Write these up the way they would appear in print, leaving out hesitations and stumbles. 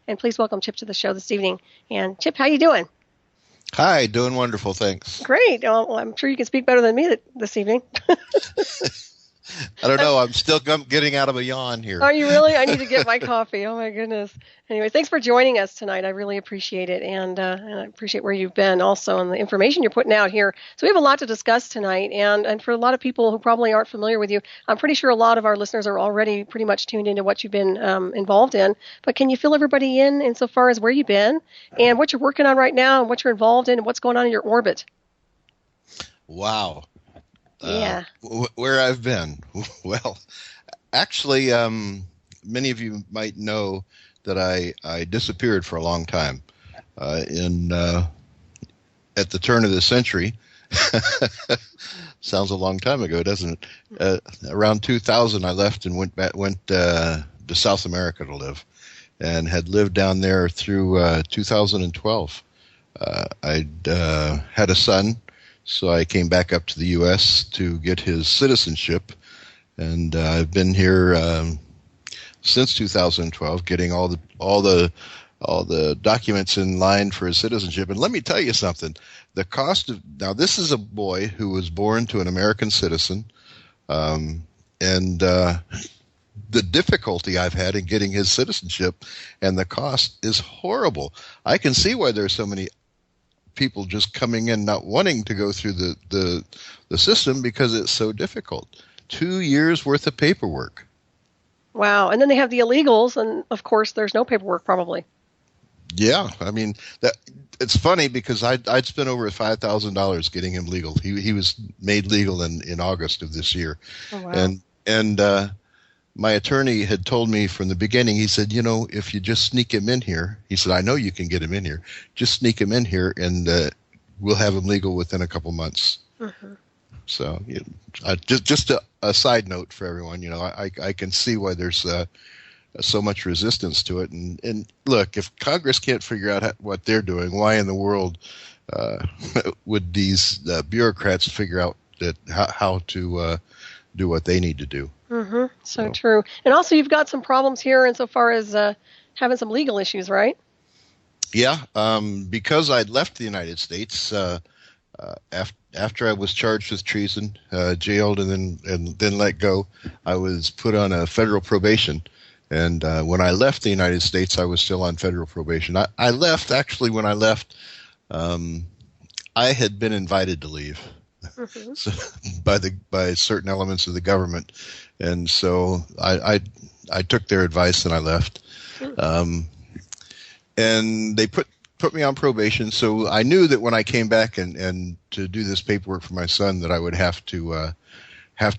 And please welcome Chip to the show this evening. And Chip, how you doing? Hi, doing wonderful, thanks. Great. Well, I'm sure you can speak better than me this evening. I don't know. I'm still getting out of a yawn here. Are you really? I need to get my coffee. Oh, my goodness. Anyway, thanks for joining us tonight. I really appreciate it. And I appreciate where you've been also and the information you're putting out here. So we have a lot to discuss tonight. And for a lot of people who probably aren't familiar with you, I'm pretty sure a lot of our listeners are already pretty much tuned into what you've been involved in. But can you fill everybody in insofar as where you've been and what you're working on right now and what you're involved in and what's going on in your orbit? Wow. Yeah. Where I've been. Well, actually, many of you might know that I disappeared for a long time. At the turn of the century, sounds a long time ago, doesn't it? Around 2000, I left and went to South America to live, and had lived down there through 2012. I'd had a son. So I came back up to the U.S. to get his citizenship, and I've been here since 2012, getting all the documents in line for his citizenship. And let me tell you something: the cost of this is a boy who was born to an American citizen, and the difficulty I've had in getting his citizenship, and the cost is horrible. I can see why there's so many people just coming in not wanting to go through the system because it's so difficult. 2 years worth of paperwork. Wow. And then they have the illegals, and of course there's no paperwork probably. Yeah, I mean it's funny because I'd spent over $5,000 getting him legal. He was made legal in August of this year. Oh, wow. And my attorney had told me from the beginning, he said, if you just sneak him in here, he said, I know you can get him in here. Just sneak him in here and we'll have him legal within a couple months. Mm-hmm. So just a side note for everyone, I can see why there's so much resistance to it. And look, if Congress can't figure out what they're doing, why in the world would these bureaucrats figure out how to do what they need to do? Mm-hmm. So true. And also you've got some problems here insofar as having some legal issues, right? Yeah. Because I'd left the United States after I was charged with treason, jailed, and then let go, I was put on a federal probation. And when I left the United States, I was still on federal probation. I left, actually, when I left, I had been invited to leave. Mm-hmm. So, by certain elements of the government, and so I took their advice and I left, and they put me on probation. So I knew that when I came back and to do this paperwork for my son, that I would have to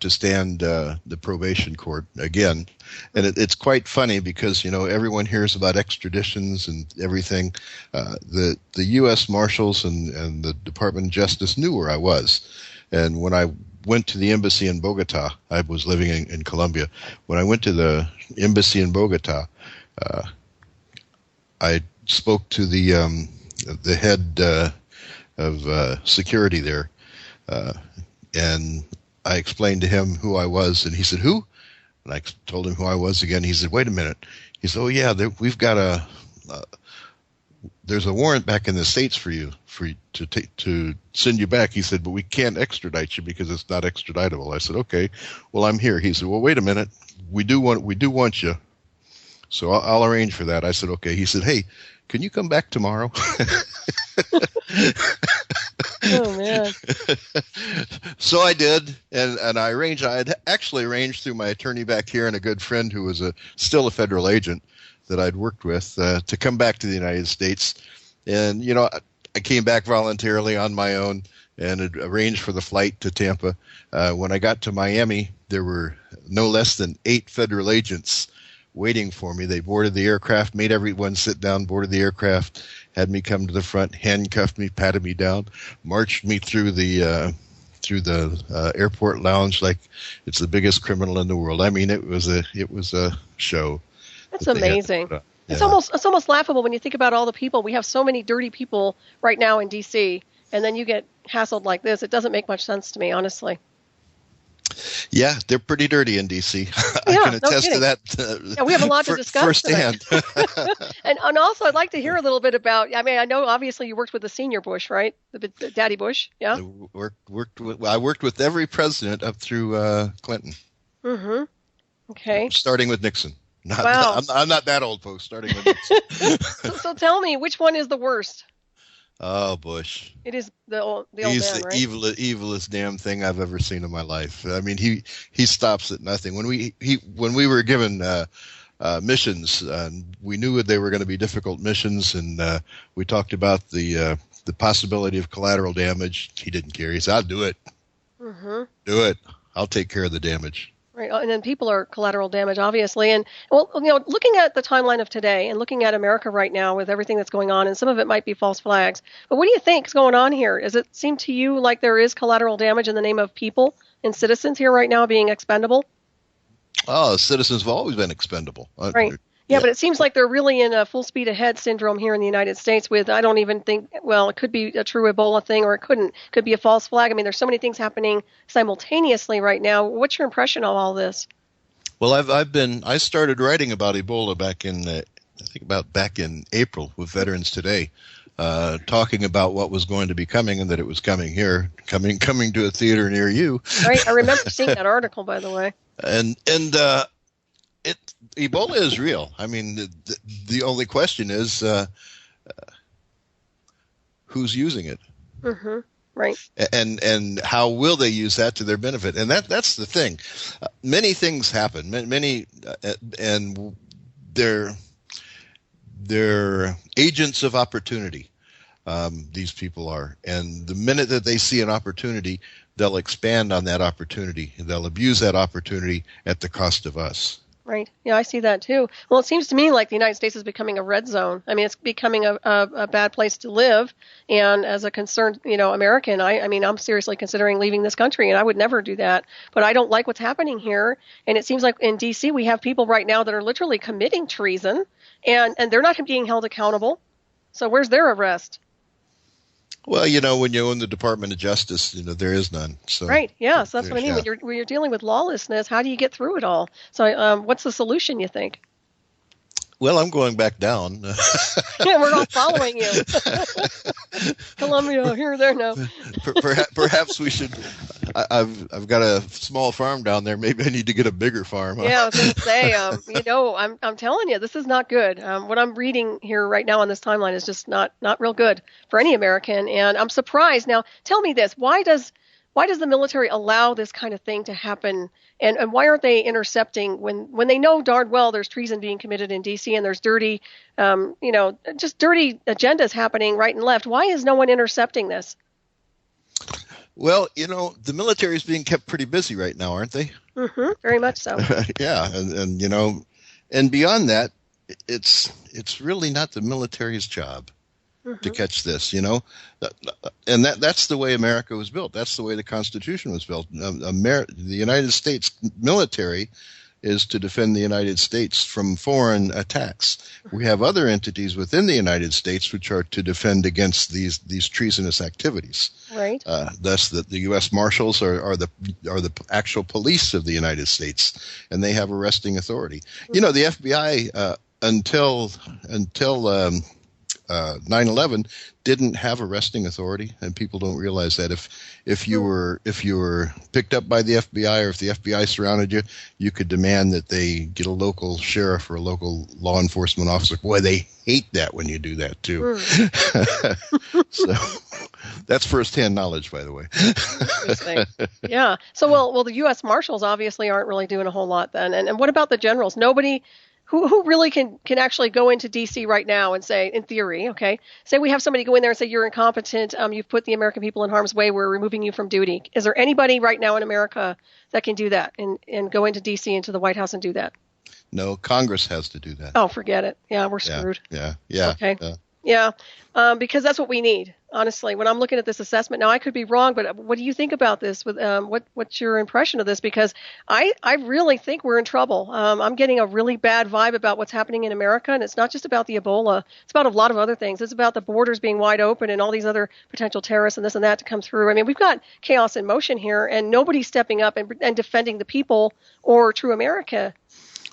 stand the probation court again. And it's quite funny because everyone hears about extraditions and everything. The U.S. Marshals and the Department of Justice knew where I was. And when I went to the embassy in Bogota, I was living in Colombia. When I went to the embassy in Bogota, I spoke to the head of security there, and I explained to him who I was, and he said, "Who?" And I told him who I was again. He said, "Wait a minute." He said, "Oh yeah, we've got there's a warrant back in the States for you to send you back." He said, "But we can't extradite you because it's not extraditable." I said, "Okay, well I'm here." He said, "Well, wait a minute, we do want you, so I'll arrange for that." I said, "Okay." He said, "Hey, can you come back tomorrow?" Oh man! So I did, and I had actually arranged through my attorney back here and a good friend who was still a federal agent that I'd worked with to come back to the United States. And I came back voluntarily on my own and had arranged for the flight to Tampa. When I got to Miami, there were no less than 8 federal agents waiting for me. They boarded the aircraft, made everyone sit down, boarded the aircraft, had me come to the front, handcuffed me, patted me down, marched me through the airport lounge like it's the biggest criminal in the world. I mean, it was a show. That's amazing. Yeah. It's almost laughable when you think about all the people. We have so many dirty people right now in D.C., and then you get hassled like this. It doesn't make much sense to me, honestly. Yeah, they're pretty dirty in D.C. I Yeah, can no attest to kidding. that Yeah, we have a lot to discuss tonight. firsthand. And also, I'd like to hear a little bit about. I mean, I know obviously you worked with the senior Bush, right? The Daddy Bush. Yeah. I worked with every president up through Clinton. Mm-hmm. Okay. Starting with Nixon. Wow. I'm not that old, folks. Starting with Nixon. So tell me, which one is the worst? Oh, Bush. It is the old He's man, the right? evilest damn thing I've ever seen in my life. I mean, he stops at nothing. When we were given missions, we knew they were going to be difficult missions, and we talked about the possibility of collateral damage. He didn't care. He said, "I'll do it. Mm-hmm. Do it. I'll take care of the damage." Right, and then people are collateral damage, obviously. And well, looking at the timeline of today and looking at America right now with everything that's going on, and some of it might be false flags. But what do you think is going on here? Does it seem to you like there is collateral damage in the name of people and citizens here right now being expendable? Oh, citizens have always been expendable. Right. Yeah, but it seems like they're really in a full speed ahead syndrome here in the United States with, I don't even think, well, it could be a true Ebola thing or it couldn't. It could be a false flag. I mean, there's so many things happening simultaneously right now. What's your impression of all this? Well, I started writing about Ebola back in April with Veterans Today, talking about what was going to be coming and that it was coming here, coming to a theater near you. Right. I remember seeing that article, by the way. And Ebola is real. I mean, the only question is who's using it, Mm-hmm. Right. and how will they use that to their benefit? And that's the thing. Many things happen. Many and they're agents of opportunity. These people are, and the minute that they see an opportunity, they'll expand on that opportunity. They'll abuse that opportunity at the cost of us. Right. Yeah, I see that too. Well, it seems to me like the United States is becoming a red zone. I mean, it's becoming a bad place to live. And as a concerned, American, I mean, I'm seriously considering leaving this country, and I would never do that. But I don't like what's happening here. And it seems like in D.C. we have people right now that are literally committing treason, and they're not being held accountable. So where's their arrest? Well, when you own the Department of Justice, there is none. So right. Yeah. So that's what I mean. Yeah. When you're dealing with lawlessness, how do you get through it all? So what's the solution, you think? Well, I'm going back down. Yeah, we're all following you. Columbia, here, there, no. Perhaps we should. I've got a small farm down there. Maybe I need to get a bigger farm. Yeah, I was going to say, I'm telling you, this is not good. What I'm reading here right now on this timeline is just not real good for any American. And I'm surprised. Now, tell me this: why does the military allow this kind of thing to happen? And why aren't they intercepting when they know darn well there's treason being committed in D.C. and there's dirty, just dirty agendas happening right and left? Why is no one intercepting this? Well, the military is being kept pretty busy right now, aren't they? Mm-hmm, very much so. Yeah, and beyond that, it's really not the military's job to catch this, and that's the way America was built. That's the way the Constitution was built. The United States military is to defend the United States from foreign attacks. We have other entities within the United States which are to defend against these treasonous activities. Right. Thus, the U.S. Marshals are the actual police of the United States, and they have arresting authority. The FBI until 9/11 didn't have arresting authority, and people don't realize that if you were picked up by the FBI, or if the FBI surrounded you, you could demand that they get a local sheriff or a local law enforcement officer. Boy, they hate that when you do that too. So that's firsthand knowledge, by the way. Interesting. Yeah. So well, the U.S. Marshals obviously aren't really doing a whole lot then. And what about the generals? Nobody. Who really can actually go into D.C. right now and say, in theory, okay, say we have somebody go in there and say, you're incompetent, you've put the American people in harm's way, we're removing you from duty. Is there anybody right now in America that can do that and go into D.C., into the White House and do that? No, Congress has to do that. Oh, forget it. Yeah, we're screwed. Yeah. Okay. Yeah, because that's what we need, honestly. When I'm looking at this assessment, now I could be wrong, but what do you think about this? With what's your impression of this? Because I really think we're in trouble. I'm getting a really bad vibe about what's happening in America, and it's not just about the Ebola. It's about a lot of other things. It's about the borders being wide open and all these other potential terrorists and this and that to come through. I mean, we've got chaos in motion here, and nobody's stepping up and defending the people or true America.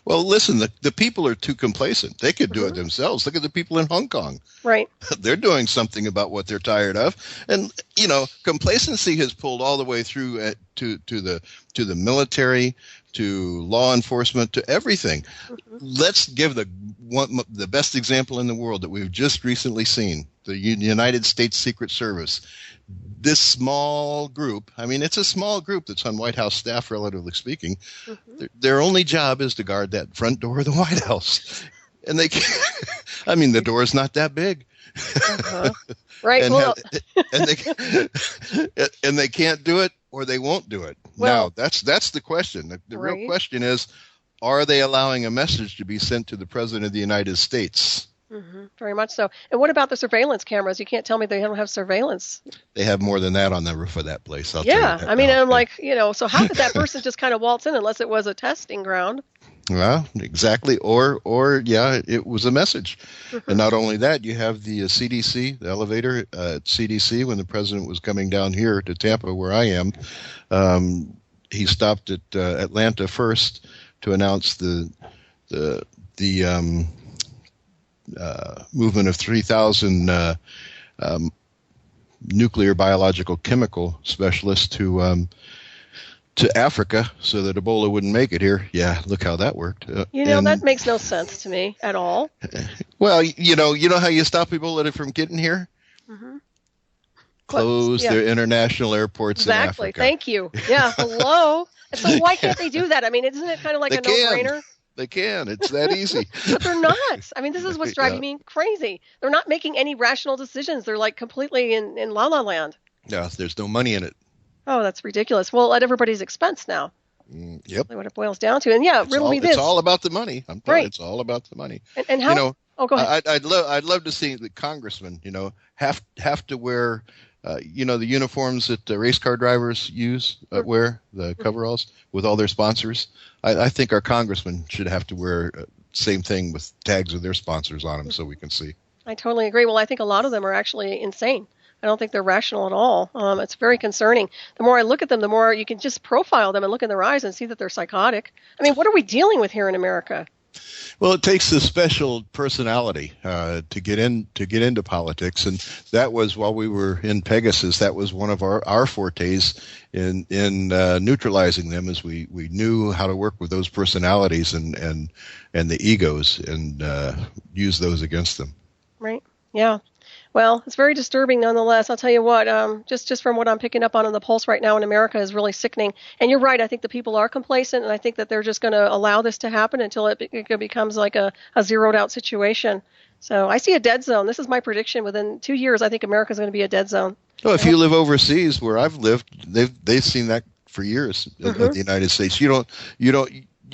Well, listen, the people are too complacent. They could do it themselves. Look at the people in Hong Kong. Right. They're doing something about what they're tired of. And, complacency has pulled all the way through to the military, to law enforcement, to everything. Let's give the best example in the world that we've just recently seen, the United States Secret Service. This small group, I mean, it's a small group that's on White House staff, relatively speaking. Their only job is to guard that front door of the White House. And they can't, I mean, the door is not that big. Right. And they can't do it, or they won't do it. Well, now, that's the question. The real question is, are they allowing a message to be sent to the President of the United States? Very much so. And what about the surveillance cameras? You can't tell me they don't have surveillance. They have more than that on the roof of that place. I'll tell you that I mean, now. I'm like, so how could that person just kind of waltz in unless it was a testing ground? Well, exactly. Or it was a message. And not only that, you have the CDC, the elevator at CDC, when the president was coming down here to Tampa, where I am. He stopped at Atlanta first to announce the movement of 3,000 nuclear, biological, chemical specialists to Africa so that Ebola wouldn't make it here. Yeah, look how that worked. That makes no sense to me at all. Well, you know how you stop Ebola from getting here? Close their international airports in Africa. Exactly. Thank you. Yeah. Hello. So why can't they do that? I mean, isn't it kind of like a no-brainer? They can. It's that easy. But they're not. I mean, this is what's driving me crazy. They're not making any rational decisions. They're like completely in la-la land. Yeah, there's no money in it. Oh, that's ridiculous. Well, at everybody's expense now. Yep. What it boils down to. And riddle me this. It's all about the money. I'm telling you, it's all about the money. And how? Go ahead. I'd love to see the congressmen, have to wear, the uniforms that race car drivers wear, the coveralls with all their sponsors. I think our congressmen should have to wear same thing with tags of their sponsors on them so we can see. I totally agree. Well, I think a lot of them are actually insane. I don't think they're rational at all. It's very concerning. The more I look at them, the more you can just profile them and look in their eyes and see that they're psychotic. I mean, what are we dealing with here in America? Well, it takes a special personality to get into politics, and that was while we were in Pegasus. That was one of our fortes in neutralizing them, as we knew how to work with those personalities and the egos and use those against them. Right. Yeah. Well, it's very disturbing nonetheless. I'll tell you what, just from what I'm picking up on the pulse right now in America is really sickening. And you're right, I think the people are complacent, and I think that they're just going to allow this to happen until it becomes like a zeroed out situation. So I see a dead zone. This is my prediction. Within 2 years, I think America is going to be a dead zone. Well, if you live overseas where I've lived, they've seen that for years of the United States. You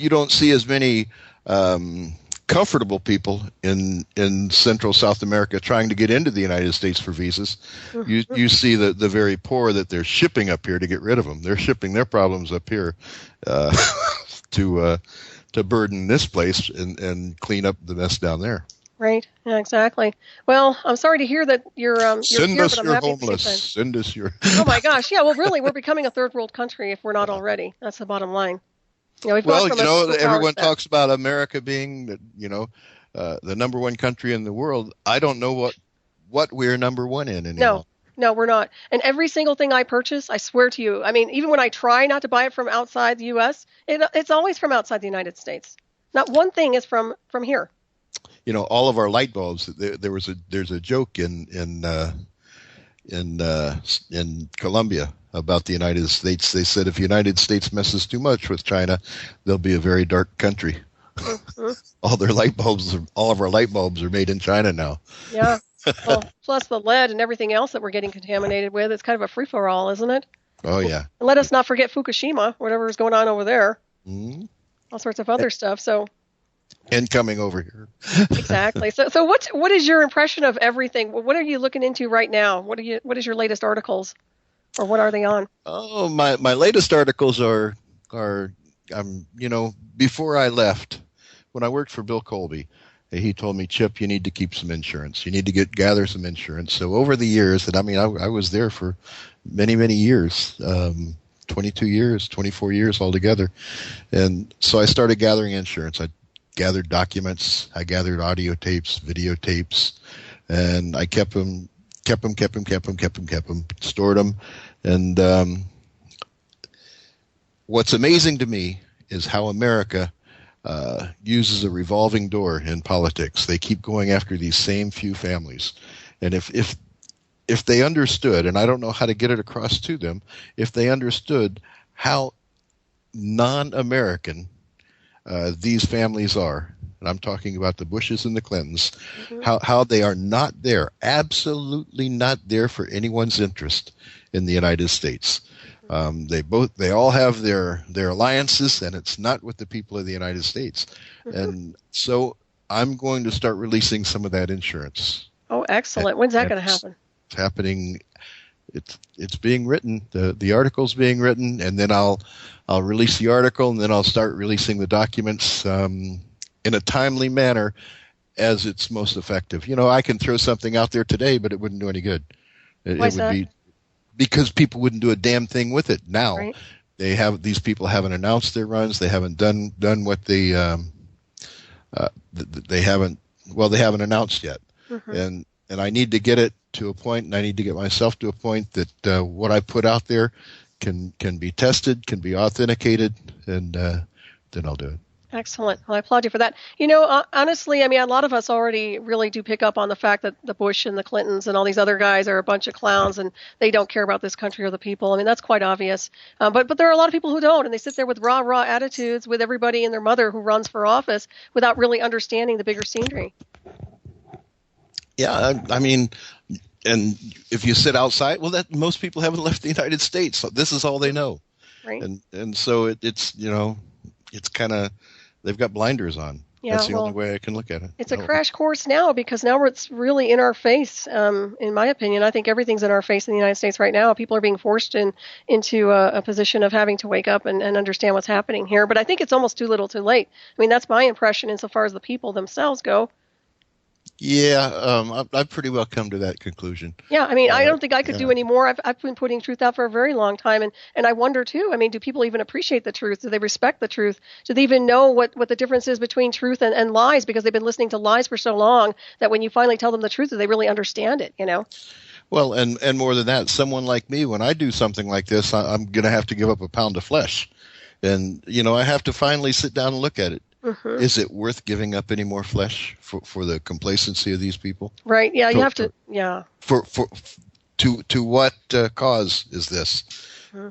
don't see as many comfortable people in Central South America trying to get into the United States for visas. You see the very poor that they're shipping up here to get rid of them. They're shipping their problems up here to burden this place and clean up the mess down there. Right. Yeah, exactly. Well, I'm sorry to hear that you're Send here, us but I'm your happy homeless. at the same time. Send us your. Oh my gosh! Yeah. Well, really, we're becoming a third world country if we're not already. That's the bottom line. Everyone talks about America being the number one country in the world. I don't know what we're number one in anymore. No, we're not. And every single thing I purchase, I swear to you, I mean, even when I try not to buy it from outside the U.S., it's always from outside the United States. Not one thing is from here. All of our light bulbs. There's a joke in Colombia about the United States. They said if the United States messes too much with China, they'll be a very dark country. All of our light bulbs are made in China now. Yeah. Well, plus the lead and everything else that we're getting contaminated with. It's kind of a free-for-all, isn't it? Oh, yeah. And let us not forget Fukushima, whatever is going on over there. All sorts of other stuff. So and coming over here. Exactly. So what is your impression of everything? What are you looking into right now? What is your latest articles, or what are they on? Oh, my latest articles are before I left, when I worked for Bill Colby, he told me, Chip, you need to keep some insurance. You need to gather some insurance. So over the years, and I mean, I was there for many, many years, 22 years, 24 years altogether. And so I started gathering insurance. I gathered documents. I gathered audio tapes, videotapes, and I kept them, stored them. And what's amazing to me is how America uses a revolving door in politics. They keep going after these same few families. And if they understood, and I don't know how to get it across to them, if they understood how non-American these families are, and I'm talking about the Bushes and the Clintons, how they are not there, absolutely not there for anyone's interest in the United States. They all have their alliances, and it's not with the people of the United States. And so I'm going to start releasing some of that insurance. Oh, excellent. When's that going to happen? It's happening. It's being written. The article's being written, and then I'll release the article, and then I'll start releasing the documents in a timely manner as it's most effective. You know, I can throw something out there today, but it wouldn't do any good. It would be because people wouldn't do a damn thing with it. Now right. These people haven't announced their runs. They haven't done what they haven't announced yet. And I need to get it to a point, and I need to get myself to a point that what I put out there can be tested, can be authenticated, and then I'll do it. Excellent. Well, I applaud you for that. You know, honestly, I mean, a lot of us already really do pick up on the fact that the Bush and the Clintons and all these other guys are a bunch of clowns and they don't care about this country or the people. I mean, that's quite obvious. But there are a lot of people who don't, and they sit there with raw attitudes with everybody and their mother who runs for office without really understanding the bigger scenery. Yeah, I mean, and if you sit outside, well, that most people haven't left the United States. So this is all they know. Right. And so it's, you know, it's kind of, they've got blinders on. Yeah, that's the only way I can look at it. It's a crash course now because now it's really in our face. In my opinion, I think everything's in our face in the United States right now. People are being forced into a position of having to wake up and understand what's happening here. But I think it's almost too little too late. I mean, that's my impression insofar as the people themselves go. Yeah, I've pretty well come to that conclusion. Yeah, I mean, I don't think I could do any more. I've been putting truth out for a very long time, and I wonder, too, I mean, do people even appreciate the truth? Do they respect the truth? Do they even know what the difference is between truth and lies because they've been listening to lies for so long that when you finally tell them the truth, do they really understand it, you know? Well, and more than that, someone like me, when I do something like this, I'm going to have to give up a pound of flesh. And, you know, I have to finally sit down and look at it. Is it worth giving up any more flesh for the complacency of these people? Right. Yeah. You have to. Yeah. To what cause is this?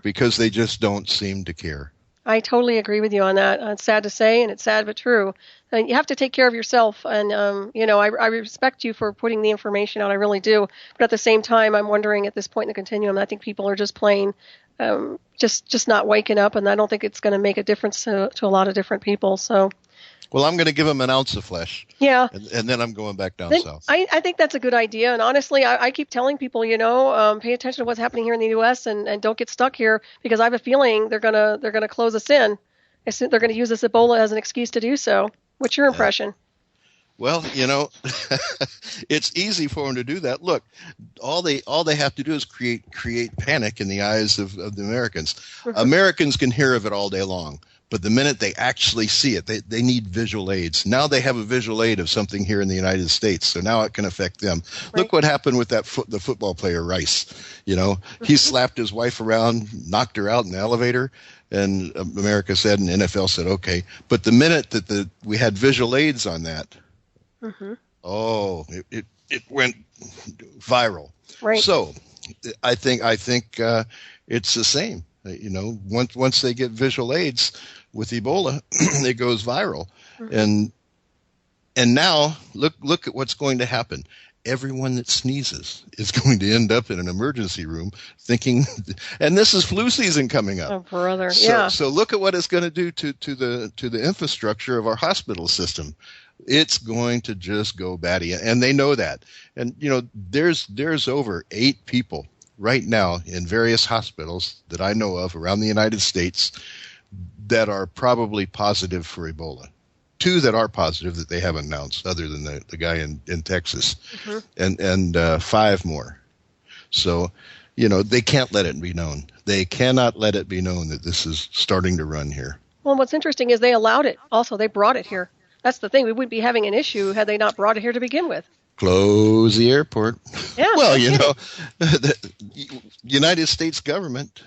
Because they just don't seem to care. I totally agree with you on that. It's sad to say, and it's sad but true. And you have to take care of yourself. And you know, I respect you for putting the information out. I really do. But at the same time, I'm wondering at this point in the continuum, I think people are just plain. Just not waking up, and I don't think it's going to make a difference to a lot of different people. So, well, I'm going to give them an ounce of flesh. Yeah, and then I'm going back down south. I think that's a good idea. And honestly, I keep telling people, you know, pay attention to what's happening here in the U.S. and don't get stuck here because I have a feeling they're gonna close us in. They're going to use this Ebola as an excuse to do so. What's your impression? Well, you know, it's easy for them to do that. Look, all they have to do is create panic in the eyes of the Americans. Americans can hear of it all day long, but the minute they actually see it, they need visual aids. Now they have a visual aid of something here in the United States, so now it can affect them. Right. Look what happened with the football player Rice. You know, he slapped his wife around, knocked her out in the elevator. And America said, and NFL said, okay. But the minute that we had visual aids on that, oh, it went viral. Right. So I think it's the same. You know, once they get visual aids with Ebola, it goes viral. And And now look at what's going to happen. Everyone that sneezes is going to end up in an emergency room thinking, and this is flu season coming up. Oh, brother. So look at what it's going to do to the infrastructure of our hospital system. It's going to just go batty, and they know that. And there's over 8 people right now in various hospitals that I know of around the United States that are probably positive for Ebola. 2 that are positive that they haven't announced, other than the guy in Texas, and 5 more. So, they can't let it be known. They cannot let it be known that this is starting to run here. Well, what's interesting is they allowed it. Also, they brought it here. That's the thing. We wouldn't be having an issue had they not brought it here to begin with. Close the airport. Yeah. Well, the United States government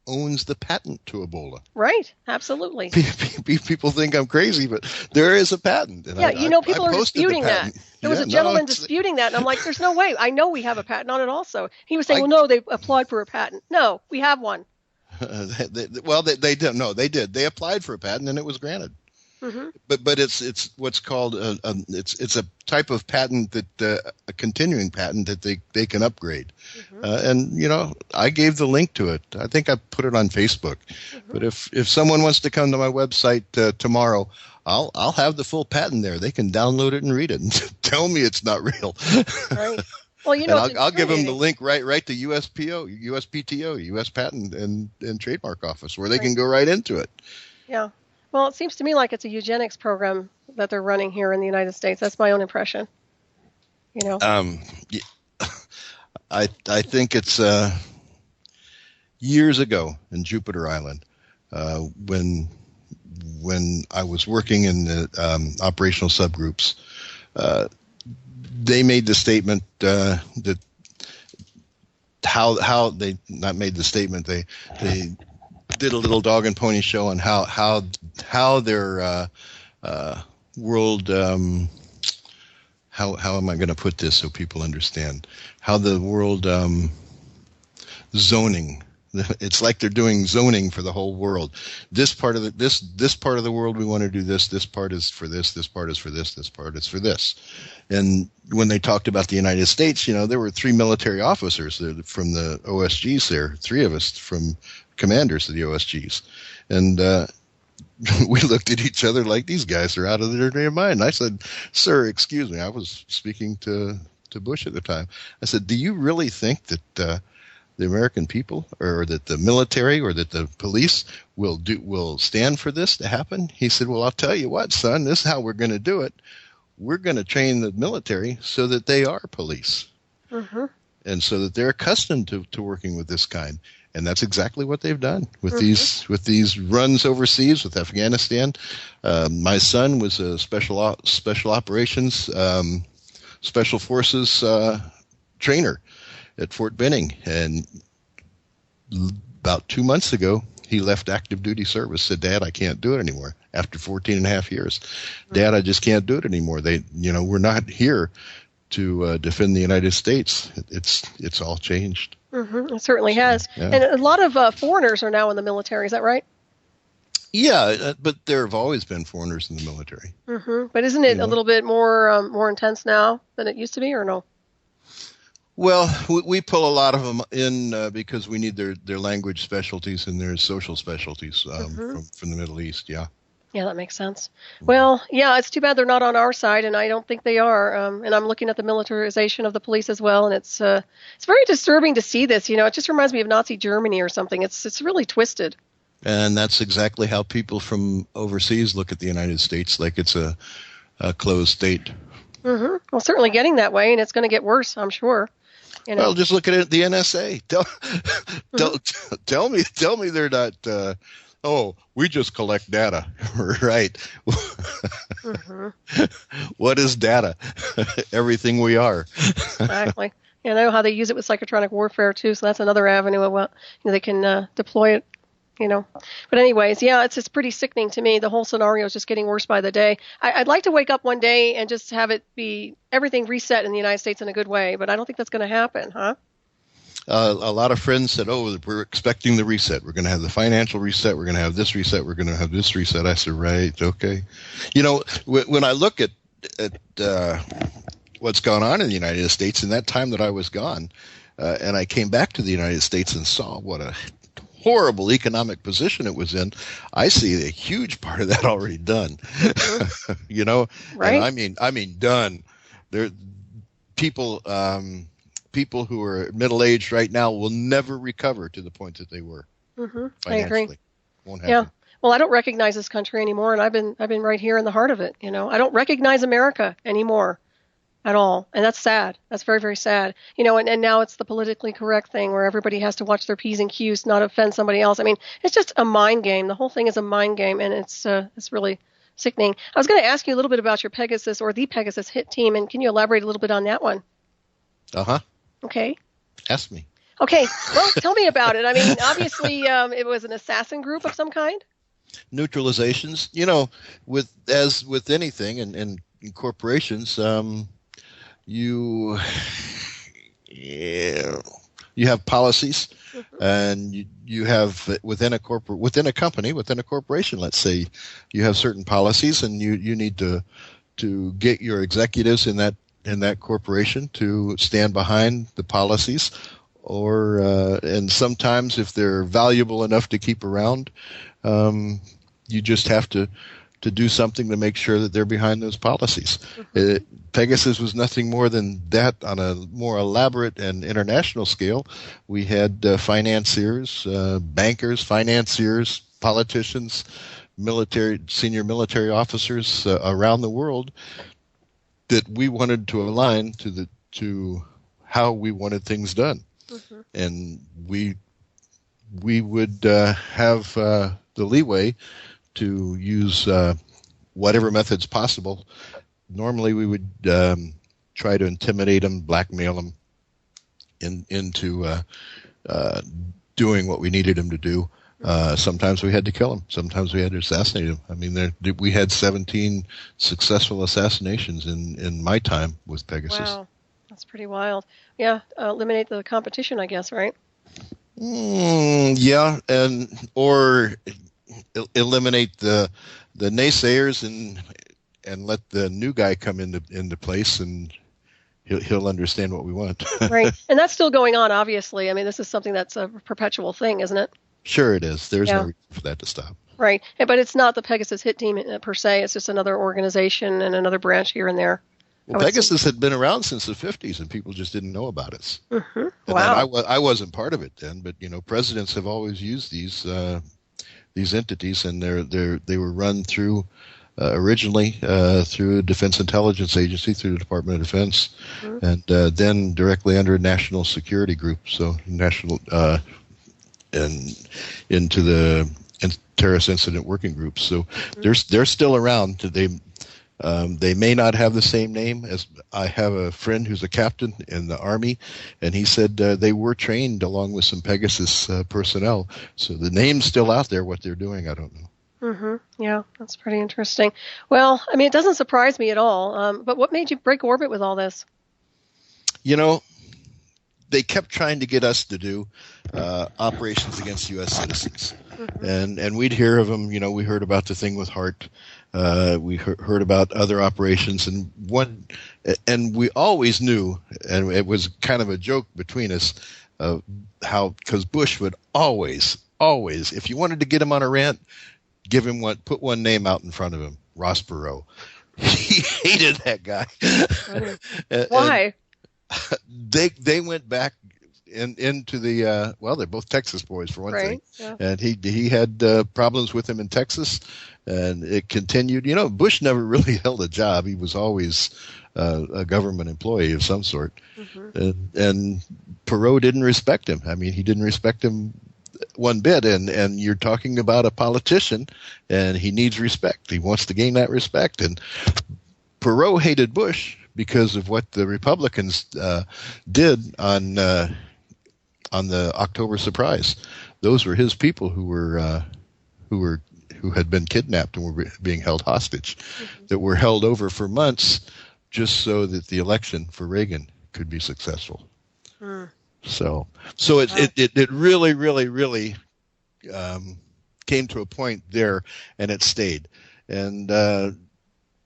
owns the patent to Ebola. Right. Absolutely. People think I'm crazy, but there is a patent. And people are disputing that. There was a gentleman disputing that, and I'm like, there's no way. I know we have a patent on it also. He was saying, well, no, they applied for a patent. No, we have one. They didn't. No, they did. They applied for a patent, and it was granted. Mm-hmm. But it's what's called it's a type of patent that a continuing patent that they can upgrade, and I gave the link to it. I think I put it on Facebook. Mm-hmm. But if someone wants to come to my website tomorrow, I'll have the full patent there. They can download it and read it and tell me it's not real. Right. Well, I'll give them the link right to USPTO, U.S. Patent and Trademark Office, where they can go right into it. Yeah. Well, it seems to me like it's a eugenics program that they're running here in the United States. That's my own impression. I think it's years ago in Jupiter Island when I was working in the operational subgroups. They made the statement that how they not made the statement they did a little dog and pony show on how their world how am I going to put this so people understand how the world zoning. It's like they're doing zoning for the whole world. This part of this part of the world we want to do this. This part is for this. This part is for this. This part is for this. And when they talked about the United States, there were 3 military officers from the OSGs there. 3 of us from commanders of the OSGs, and we looked at each other like these guys are out of their damn mind. And I said, "Sir, excuse me." I was speaking to Bush at the time. I said, "Do you really think that the American people, or that the military, or that the police will stand for this to happen?" He said, "Well, I'll tell you what, son. This is how we're going to do it. We're going to train the military so that they are police, and so that they're accustomed to working with this kind." And that's exactly what they've done with these runs overseas with Afghanistan. My son was a special operations, special forces trainer at Fort Benning, and about 2 months ago, he left active duty service. Said, "Dad, I can't do it anymore." After 14 and a half years, "Dad, I just can't do it anymore. We're not here to defend the United States. It's all changed." It certainly has. Yeah. And a lot of foreigners are now in the military. Is that right? Yeah, but there have always been foreigners in the military. But isn't it a little bit more intense now than it used to be, or no? Well, we pull a lot of them in because we need their language specialties and their social specialties from the Middle East, yeah. Yeah, that makes sense. Well, yeah, it's too bad they're not on our side, and I don't think they are. And I'm looking at the militarization of the police as well, and it's very disturbing to see this. It just reminds me of Nazi Germany or something. It's really twisted. And that's exactly how people from overseas look at the United States, like it's a closed state. Well, certainly getting that way, and it's going to get worse, I'm sure. Well, just look at it, the NSA. Tell me they're not. We just collect data, right? What is data? Everything we are. Exactly. I know how they use it with psychotronic warfare too, so that's another avenue of what they can deploy it. But anyways, yeah, it's pretty sickening to me. The whole scenario is just getting worse by the day. I'd like to wake up one day and just have it be everything reset in the United States in a good way, but I don't think that's going to happen, huh? A lot of friends said, we're expecting the reset. We're going to have the financial reset. We're going to have this reset. We're going to have this reset. I said, right, okay. When I look at what's gone on in the United States in that time that I was gone, and I came back to the United States and saw what a horrible economic position it was in, I see a huge part of that already done. You know, right? And I mean done. There, people who are middle-aged right now will never recover to the point that they were. I agree. Won't happen. Yeah. Well, I don't recognize this country anymore, and I've been right here in the heart of it. You know, I don't recognize America anymore at all, and that's sad. That's very, very sad. You know, and now it's the politically correct thing where everybody has to watch their P's and Q's, not offend somebody else. I mean, it's just a mind game. The whole thing is a mind game, and it's really sickening. I was going to ask you a little bit about your Pegasus or the Pegasus hit team, and can you elaborate a little bit on that one? Okay. Ask me. Okay. Well, tell me about it. I mean, obviously, it was an assassin group of some kind. Neutralizations. You know, as with anything in corporations, you have policies, and you have within a corporation, let's say, you have certain policies, and you need to get your executives in that corporation to stand behind the policies, or and sometimes if they're valuable enough to keep around, you just have to do something to make sure that they're behind those policies. Pegasus was nothing more than that on a more elaborate and international scale. We had financiers, bankers, financiers, politicians, senior military officers around the world that we wanted to align to how we wanted things done. And we would have the leeway to use whatever methods possible. Normally, we would try to intimidate them, blackmail them into doing what we needed them to do. Sometimes we had to kill them. Sometimes we had to assassinate them. I mean, we had 17 successful assassinations in my time with Pegasus. Wow, that's pretty wild. Yeah, eliminate the competition, I guess, right? Yeah, or eliminate the naysayers and let the new guy come into place, and he'll understand what we want. Right, and that's still going on, obviously. I mean, this is something that's a perpetual thing, isn't it? Sure it is. There's no reason for that to stop. Right, but it's not the Pegasus hit team per se. It's just another organization and another branch here and there. Well, Pegasus had been around since the 50s, and people just didn't know about it. Wow. And I wasn't part of it then, but presidents have always used these entities, and they were run through originally through a Defense Intelligence Agency, through the Department of Defense, and then directly under a national security group, so national and into the terrorist incident working groups. So they're still around. They may not have the same name. As I have a friend who's a captain in the Army, and he said they were trained along with some Pegasus personnel. So the name's still out there. What they're doing, I don't know. Yeah, that's pretty interesting. Well, I mean, it doesn't surprise me at all. But what made you break orbit with all this? They kept trying to get us to do operations against U.S. citizens, and we'd hear of them. We heard about the thing with Hart. We heard about other operations, and we always knew, and it was kind of a joke between us, because Bush would always, if you wanted to get him on a rant, put one name out in front of him, Ross Perot. He hated that guy. Why? They went back into the they're both Texas boys for one thing, and he had problems with him in Texas, and it continued. Bush never really held a job. He was always a government employee of some sort, and Perot didn't respect him. I mean, he didn't respect him one bit, and you're talking about a politician, and he needs respect. He wants to gain that respect, and Perot hated Bush because of what the Republicans did on the October surprise. Those were his people who had been kidnapped and were being held hostage, that were held over for months just so that the election for Reagan could be successful. So it really, really, really came to a point there, and it stayed. And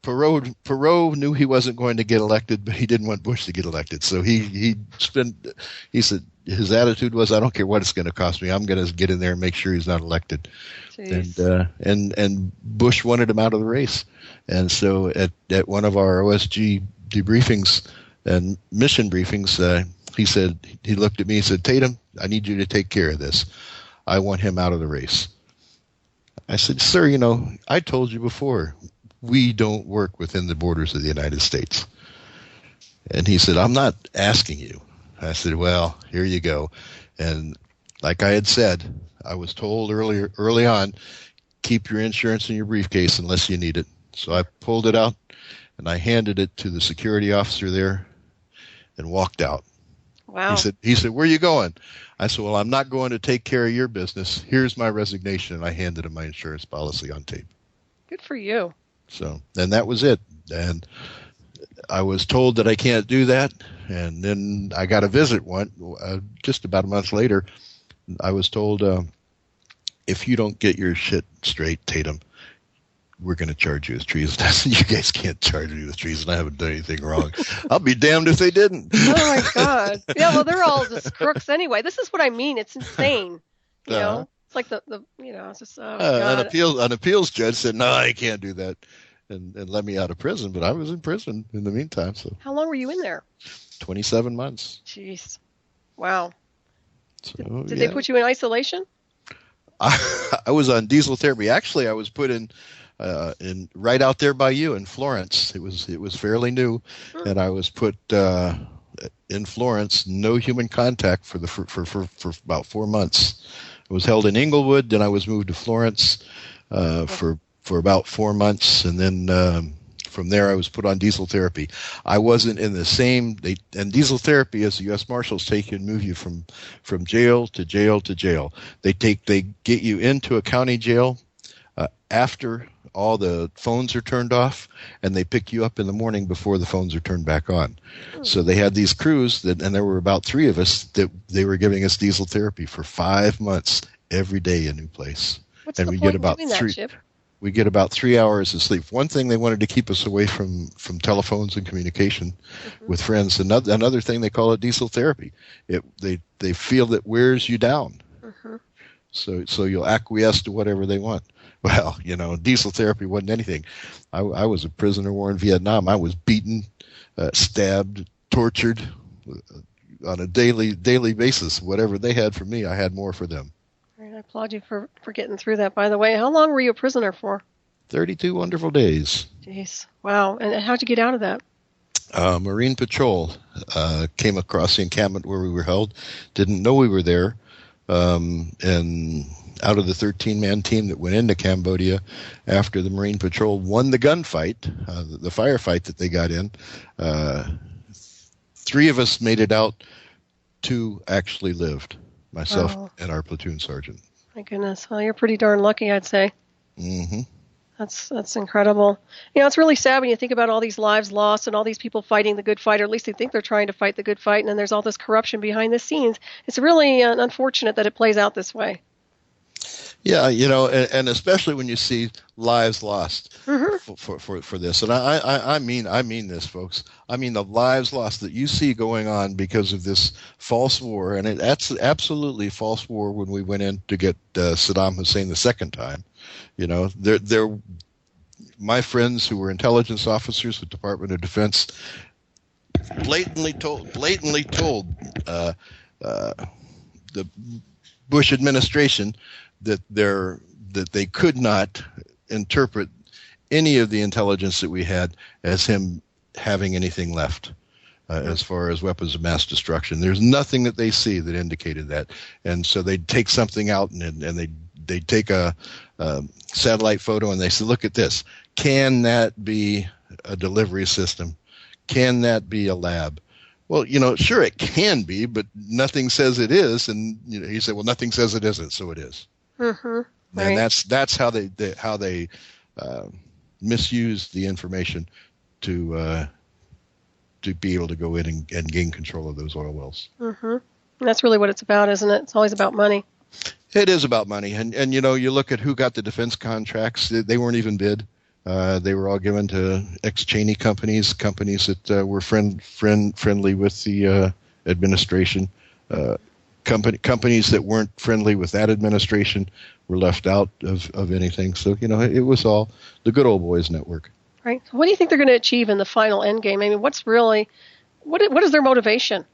Perot knew he wasn't going to get elected, but he didn't want Bush to get elected. So he said his attitude was, I don't care what it's going to cost me. I'm going to get in there and make sure he's not elected. Jeez. And Bush wanted him out of the race. And so at one of our OSG debriefings and mission briefings, he looked at me and said, Tatum, I need you to take care of this. I want him out of the race. I said, sir, I told you before, we don't work within the borders of the United States. And he said, I'm not asking you. I said, well, here you go. And like I had said, I was told early on, keep your insurance in your briefcase unless you need it. So I pulled it out and I handed it to the security officer there and walked out. Wow. He said, where are you going? I said, well, I'm not going to take care of your business. Here's my resignation. And I handed him my insurance policy on tape. Good for you. So, and that was it. And I was told that I can't do that. And then I got a visit just about a month later. I was told, if you don't get your shit straight, Tatum, we're going to charge you with treason. I said, you guys can't charge me with treason. I haven't done anything wrong. I'll be damned if they didn't. Oh, my God. Yeah, well, they're all just crooks anyway. This is what I mean. It's insane. You know? It's like it's just, an appeals judge said, no, I can't do that, and let me out of prison. But I was in prison in the meantime. So how long were you in there? 27 months. Jeez. Wow. So, did they put you in isolation? I was on diesel therapy. Actually, I was put in right out there by you in Florence. It was fairly new, and I was put in Florence, no human contact for about 4 months. I was held in Inglewood, then I was moved to Florence for about 4 months, and then from there I was put on diesel therapy. I wasn't in the same. And diesel therapy, as the U.S. Marshals take you and move you from jail to jail to jail. They get you into a county jail after all the phones are turned off, and they pick you up in the morning before the phones are turned back on. So they had these crews and there were about 3 of us that they were giving us diesel therapy for 5 months every day, a new place. What's and the we point get about of doing that, 3. Chip? We get about 3 hours of sleep. One thing, they wanted to keep us away from telephones and communication with friends. Another thing, they call it diesel therapy. They feel that wears you down. So you'll acquiesce to whatever they want. Well, diesel therapy wasn't anything. I was a prisoner of war in Vietnam. I was beaten, stabbed, tortured on a daily basis. Whatever they had for me, I had more for them. I applaud you for getting through that, by the way. How long were you a prisoner for? 32 wonderful days. Jeez. Wow. And how'd you get out of that? Marine Patrol came across the encampment where we were held, didn't know we were there, and out of the 13-man team that went into Cambodia after the Marine Patrol won the gunfight, the firefight that they got in, 3 of us made it out, 2 actually lived, myself and our platoon sergeant. My goodness. Well, you're pretty darn lucky, I'd say. Mm-hmm. That's incredible. It's really sad when you think about all these lives lost and all these people fighting the good fight, or at least they think they're trying to fight the good fight, and then there's all this corruption behind the scenes. It's really unfortunate that it plays out this way. Yeah, and especially when you see lives lost for this. And I mean this, folks. I mean the lives lost that you see going on because of this false war, and that's absolutely false war when we went in to get Saddam Hussein the second time. They're my friends who were intelligence officers with Department of Defense blatantly told the Bush administration that they could not interpret any of the intelligence that we had as him having anything left as far as weapons of mass destruction. There's nothing that they see that indicated that, and so they'd take something out and they'd take a satellite photo and they say, look at this. Can that be a delivery system? Can that be a lab? Well, sure it can be, but nothing says it is. And you say, well, nothing says it isn't, so it is. Right. And that's how they misuse the information to be able to go in and gain control of those oil wells. And that's really what it's about, isn't it? It's always about money. It is about money, and you look at who got the defense contracts. They weren't even bid. They were all given to ex-Cheney companies that were friendly with the administration. Companies that weren't friendly with that administration were left out of anything. So, it was all the good old boys network. Right. What do you think they're going to achieve in the final end game? I mean, what is their motivation?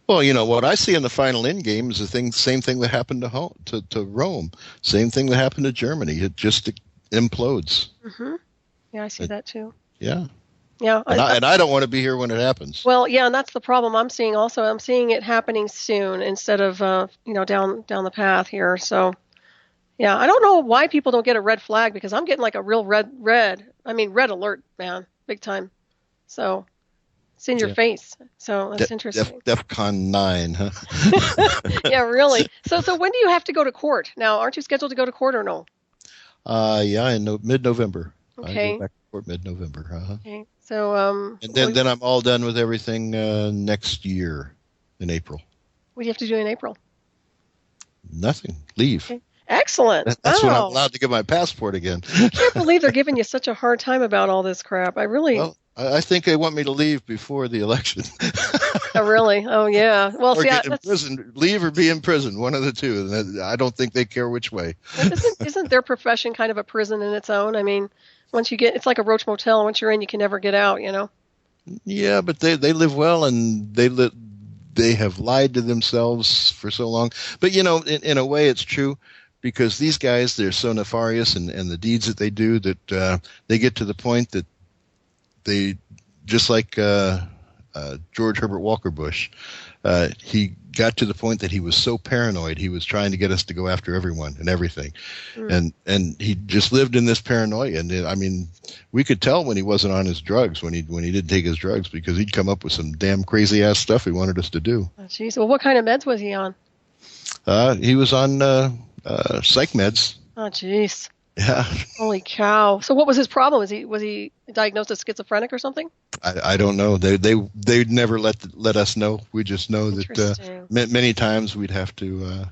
Well, what I see in the final end game is same thing that happened to Rome, same thing that happened to Germany. It just implodes. Mm-hmm. Yeah, I see that too. Yeah. Yeah. And I don't want to be here when it happens. Well, yeah, and that's the problem I'm seeing also. I'm seeing it happening soon instead of, down the path here. So, yeah, I don't know why people don't get a red flag, because I'm getting like a real red alert, man, big time. So it's in your face. So that's interesting. DEFCON 9, huh? Yeah, really. So when do you have to go to court? Now, aren't you scheduled to go to court or no? Yeah, in mid-November. Okay. I go back to court mid-November. Uh-huh. Okay. So and then I'm all done with everything next year in April. What do you have to do in April? Nothing. Leave. Okay. Excellent. That's when I'm allowed to get my passport again. I can't believe they're giving you such a hard time about all this crap. I really. Well, I think they want me to leave before the election. Oh, really? Oh, yeah. Well, or get in prison. Leave or be in prison, one of the two. And I don't think they care which way. Isn't their profession kind of a prison in its own? I mean, once you it's like a Roach Motel. Once you're in, you can never get out, Yeah, but they live well, and they have lied to themselves for so long. But, in a way it's true, because these guys, they're so nefarious, and the deeds that they do, that they get to the point that they, just like George Herbert Walker Bush, he got to the point that he was so paranoid, he was trying to get us to go after everyone and everything. And he just lived in this paranoia. And I mean, we could tell when he wasn't on his drugs, when he didn't take his drugs, because he'd come up with some damn crazy ass stuff he wanted us to do. Oh, geez. Well, what kind of meds was he on? He was on psych meds. Oh, jeez. Yeah. Holy cow. So what was his problem? Was he diagnosed as schizophrenic or something? I don't know. They'd never let us know. We just know that many times we'd have to,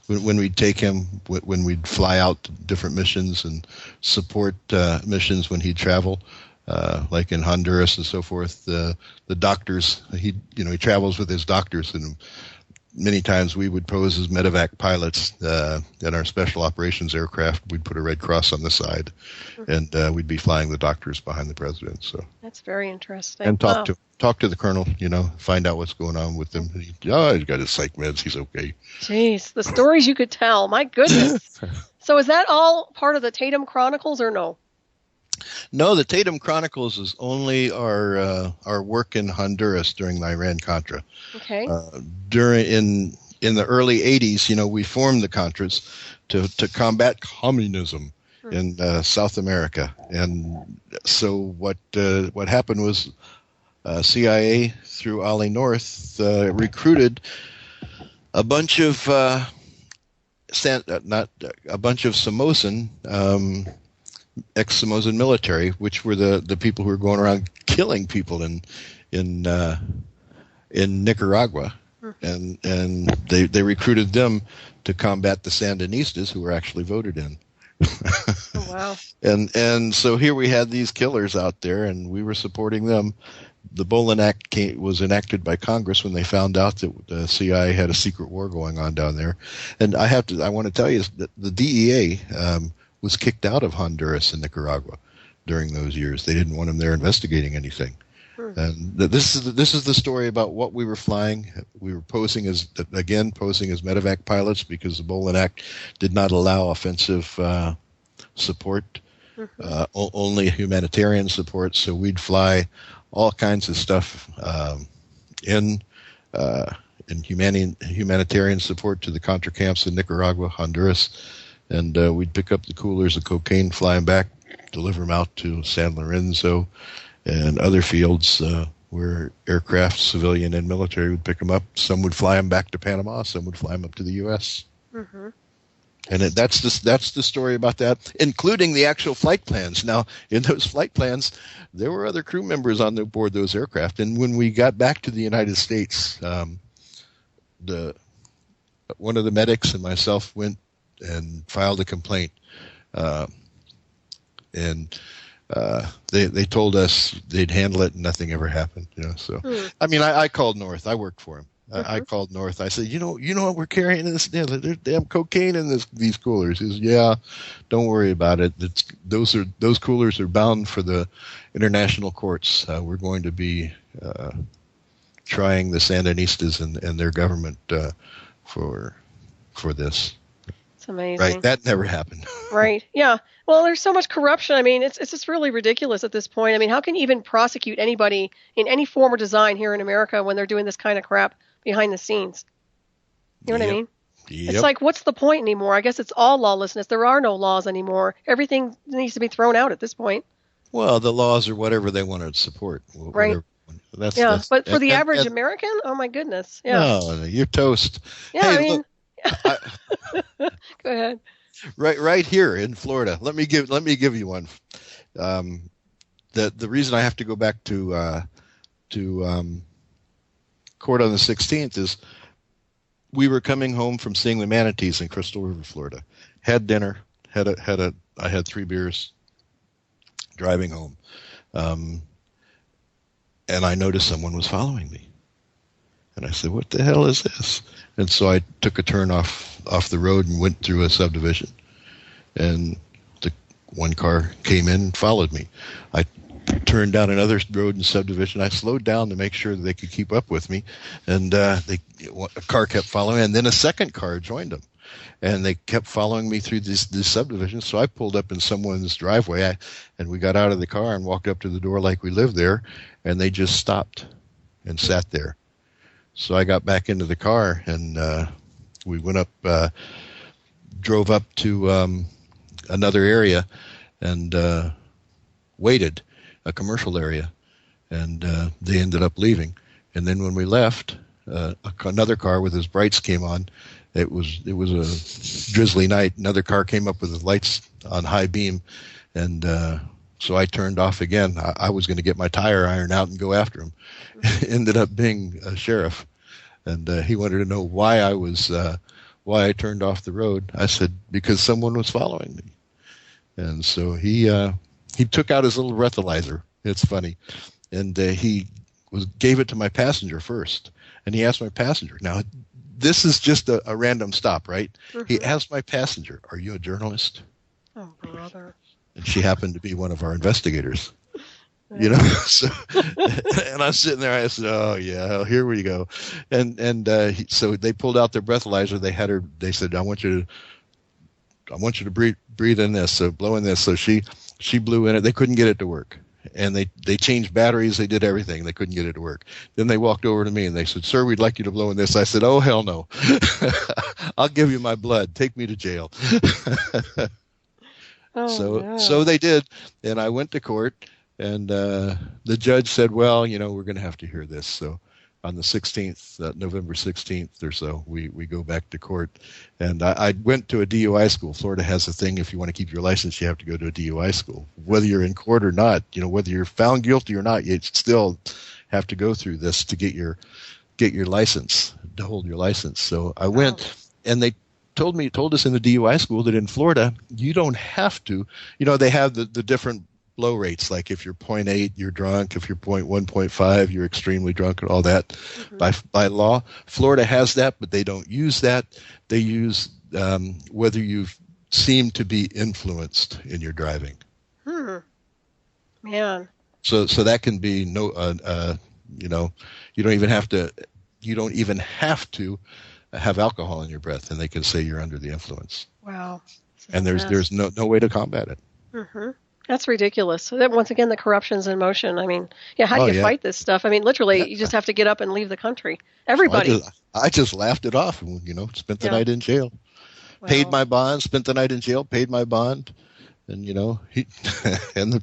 when we'd take him, when we'd fly out to different missions and support missions when he'd travel, like in Honduras and so forth, the doctors, he travels with his doctors, and many times we would pose as medevac pilots in our special operations aircraft. We'd put a red cross on the side, and we'd be flying the doctors behind the president. So that's very interesting. And talk to the colonel, find out what's going on with him. He's got his psych meds. He's okay. Jeez, the stories you could tell. My goodness. So is that all part of the Tatum Chronicles or no? No, the Tatum Chronicles is only our work in Honduras during the Iran Contra. Okay. In the early 80s, we formed the Contras to combat communism in South America. And so what happened was CIA through Ollie North recruited a bunch of Somosan ex-Somosan military, which were the people who were going around killing people in Nicaragua, and they recruited them to combat the Sandinistas, who were actually voted in. Oh, wow. And so here we had these killers out there, and we were supporting them. The Bolin Act was enacted by Congress when they found out that the CIA had a secret war going on down there. And I want to tell you that the DEA was kicked out of Honduras and Nicaragua during those years. They didn't want them there investigating anything. And this is the story about what we were flying. We were posing as medevac pilots, because the Bolin Act did not allow offensive support, only humanitarian support. So we'd fly all kinds of stuff in humanitarian support to the Contra camps in Nicaragua, Honduras, and we'd pick up the coolers of cocaine, fly them back, deliver them out to San Lorenzo and other fields where aircraft, civilian and military, would pick them up. Some would fly them back to Panama. Some would fly them up to the U.S. And that's the story about that, including the actual flight plans. Now, in those flight plans, there were other crew members on board those aircraft. And when we got back to the United States, one of the medics and myself went and filed a complaint and they told us they'd handle it, and nothing ever happened. So I mean, I called North. I worked for him. I called North. I said, you know what we're carrying in this? There's damn cocaine in these coolers. He says, yeah, don't worry about it. Those coolers are bound for the international courts. We're going to be trying the Sandinistas and their government for this. It's amazing. Right, that never happened. Right. Yeah. Well, there's so much corruption. I mean, it's just really ridiculous at this point. I mean, how can you even prosecute anybody in any form or design here in America when they're doing this kind of crap behind the scenes? You know what I mean? Yep. It's like, what's the point anymore? I guess it's all lawlessness. There are no laws anymore. Everything needs to be thrown out at this point. Well, the laws are whatever they want to support. Right. But for the average American, oh my goodness. Yeah. No, you're toast. Yeah, hey, I mean, look, go ahead. Right here in Florida. Let me give you one. The reason I have to go back to court on the 16th is we were coming home from seeing the manatees in Crystal River, Florida. Had dinner. I had 3 beers. Driving home, and I noticed someone was following me. And I said, "What the hell is this?" And so I took a turn off the road and went through a subdivision. And the one car came in and followed me. I turned down another road and subdivision. I slowed down to make sure that they could keep up with me. And a car kept following, and then a second car joined them. And they kept following me through this subdivision. So I pulled up in someone's driveway, and we got out of the car and walked up to the door like we lived there, and they just stopped and sat there. So I got back into the car, and we went up, drove up to another area, and waited, a commercial area, and they ended up leaving. And then when we left, another car with his brights came on. It was a drizzly night. Another car came up with the lights on high beam, and so I turned off again. I was going to get my tire iron out and go after him. Ended up being a sheriff, and he wanted to know why I turned off the road. I said because someone was following me, and so he took out his little breathalyzer. It's funny, and he gave it to my passenger first, and he asked my passenger now. This is just a random stop, right? Mm-hmm. He asked my passenger, "Are you a journalist?" Oh, brother. And she happened to be one of our investigators. So, and I'm sitting there. I said, "Oh yeah, here we go." And so they pulled out their breathalyzer. They said, "I want you to breathe in this, so blow in this." So she blew in it. They couldn't get it to work. And they changed batteries. They did everything. They couldn't get it to work. Then they walked over to me and they said, "Sir, we'd like you to blow in this." I said, "Oh, hell no. I'll give you my blood. Take me to jail." So they did. And I went to court, and the judge said, "Well, we're going to have to hear this." So on the 16th, November 16th or so, we go back to court. And I went to a DUI school. Florida has a thing, if you want to keep your license, you have to go to a DUI school. Whether you're in court or not, whether you're found guilty or not, you still have to go through this to get your license, to hold your license. So I went, and they told us in the DUI school that in Florida, you don't have to, they have the different blow rates, like if you're 0.8 you're drunk, if you're 0.1.5 you're extremely drunk, and all that. Mm-hmm. By law, Florida has that, but they don't use that. They use whether you seem to be influenced in your driving. Man. So that can be you don't even have to have alcohol in your breath, and they can say you're under the influence. Wow. And there's no way to combat it. Mm-hmm. That's ridiculous. So that, once again, the corruption's in motion. I mean, how do you fight this stuff? I mean, literally, you just have to get up and leave the country. Everybody. I just laughed it off and, spent the night in jail. Wow. Paid my bond, spent the night in jail, paid my bond. And, he and the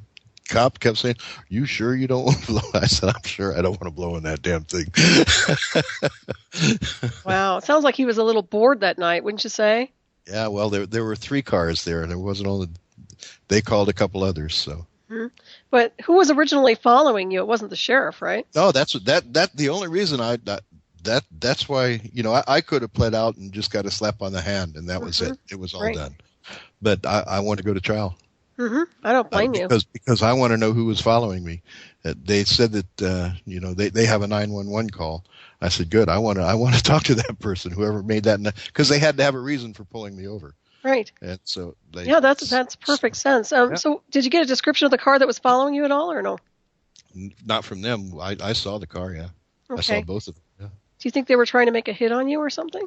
cop kept saying, "Are you sure you don't want to blow?" I said, "I'm sure I don't want to blow in that damn thing." Wow. It sounds like he was a little bored that night, wouldn't you say? Yeah, well, there were 3 cars there, and it wasn't only... They called a couple others, so. Mm-hmm. But who was originally following you? It wasn't the sheriff, right? No, that's the only reason that's why, I could have pled out and just got a slap on the hand, and that was it. It was all done. But I want to go to trial. I don't blame you. Because I want to know who was following me. They said that they have a 911 call. I said, good. I want to talk to that person, whoever made that, because they had to have a reason for pulling me over. Right. And so that's perfect sense. So did you get a description of the car that was following you at all, or no? Not from them. I saw the car. Yeah. Okay. I saw both of them. Yeah. Do you think they were trying to make a hit on you or something?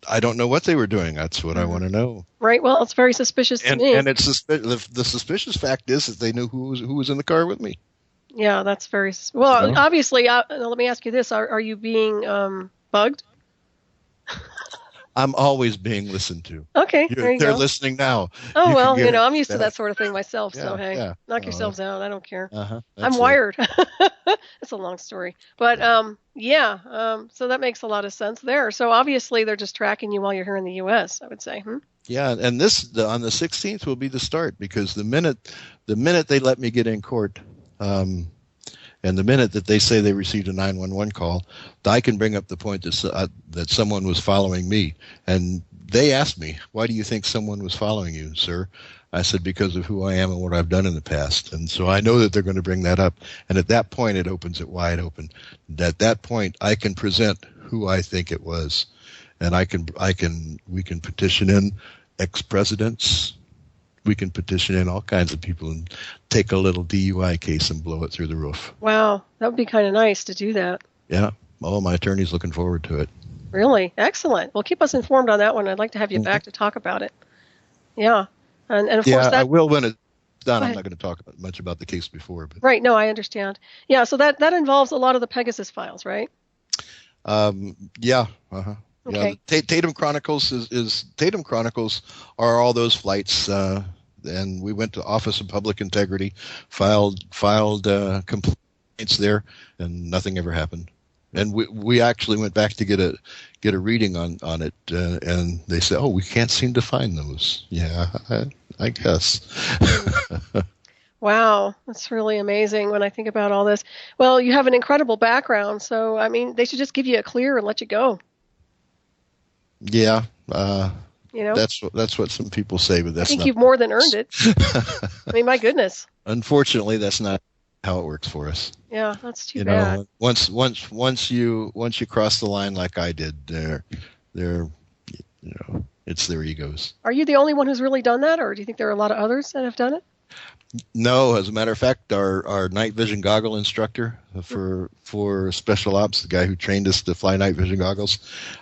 I don't know what they were doing. That's what I want to know. Right. Well, it's very suspicious to me. And it's the suspicious fact is that they knew who was in the car with me. Yeah, that's very well. Obviously, let me ask you this: Are you being bugged? I'm always being listened to. Okay, there you they're go. Listening now. Oh, well, I'm used to that sort of thing myself. Yeah, so hey, knock yourselves out. I don't care. I'm it. wired. It's a long story, but so that makes a lot of sense there. So obviously, they're just tracking you while you're here in the U.S., I would say. Yeah, and on the 16th will be the start, because the minute they let me get in court, and the minute that they say they received a 911 call, I can bring up the point that someone was following me. And they asked me, why do you think someone was following you, sir? I said, because of who I am and what I've done in the past. And so I know that they're going to bring that up. And at that point, it opens it wide open. At that point, I can present who I think it was. And we can petition in ex-presidents. We can petition in all kinds of people and take a little DUI case and blow it through the roof. Wow, that would be kind of nice to do that. Yeah, my attorney's looking forward to it. Really? Excellent. Well, keep us informed on that one. I'd like to have you back to talk about it. Yeah, and of course I will when it's done. I'm not going to talk much about the case before. But. Right, no, I understand. Yeah, so that involves a lot of the Pegasus files, right? Yeah, uh-huh. Okay. Yeah, Tatum Chronicles is Tatum Chronicles are all those flights, and we went to Office of Public Integrity, filed complaints there, and nothing ever happened. And we actually went back to get a reading on it, and they said, "Oh, we can't seem to find those." Yeah, I guess. Wow, that's really amazing when I think about all this. Well, you have an incredible background, so I mean, they should just give you a clear and let you go. Yeah, that's what some people say, but that's. I think you've more than earned it. I mean, my goodness. Unfortunately, that's not how it works for us. Yeah, that's too bad. Once you cross the line like I did, it's their egos. Are you the only one who's really done that, or do you think there are a lot of others that have done it? No, as a matter of fact, our night vision goggle instructor for special ops, the guy who trained us to fly night vision goggles,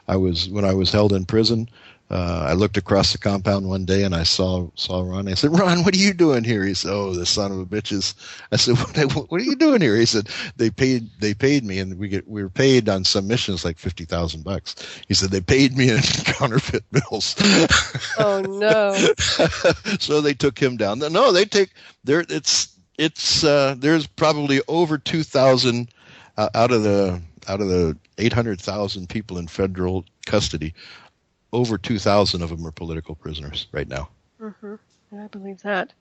when I was held in prison, I looked across the compound one day and I saw Ron. I said, "Ron, what are you doing here?" He said, "Oh, the son of a bitches." I said, "What are you doing here?" He said, They paid me, and we were paid on some missions like $50,000. He said they paid me in counterfeit bills. Oh no! So they took him down. No, they take there. There's probably over 2,000 out of the 800,000 people in federal custody. Over 2,000 of them are political prisoners right now. Mm-hmm. I believe that.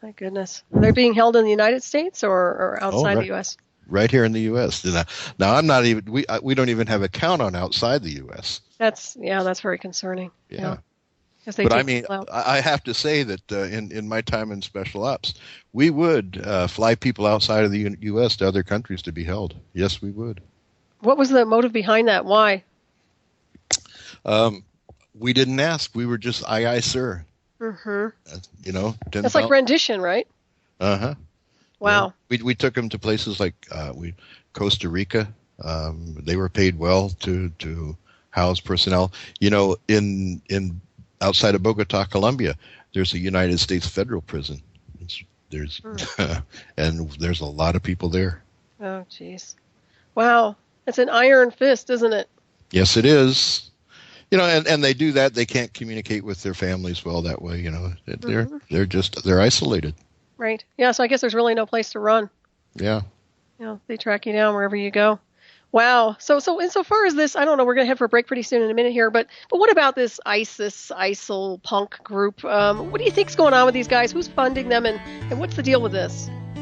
My goodness. They're being held in the United States or outside the U.S.? Right here in the U.S. Now I'm not even. We don't even have a count on outside the U.S. That's very concerning. Yeah. But I mean, I have to say that in my time in special ops, we would fly people outside of the U.S. to other countries to be held. Yes, we would. What was the motive behind that? Why? We didn't ask. We were just aye, aye, sir. Mm-hmm. That's like rendition, right? Uh-huh. Wow. Yeah. We took them to places like Costa Rica. They were paid well to house personnel. In outside of Bogota, Colombia, there's a United States federal prison. And there's a lot of people there. Oh, jeez. Wow. It's an iron fist, isn't it? Yes, it is. And they do that. They can't communicate with their families well that way. They're isolated. Right. Yeah. So I guess there's really no place to run. Yeah. They track you down wherever you go. Wow. So insofar as this, I don't know, we're going to head for a break pretty soon in a minute here, but what about this ISIL punk group? What do you think's going on with these guys? Who's funding them, and what's the deal with this?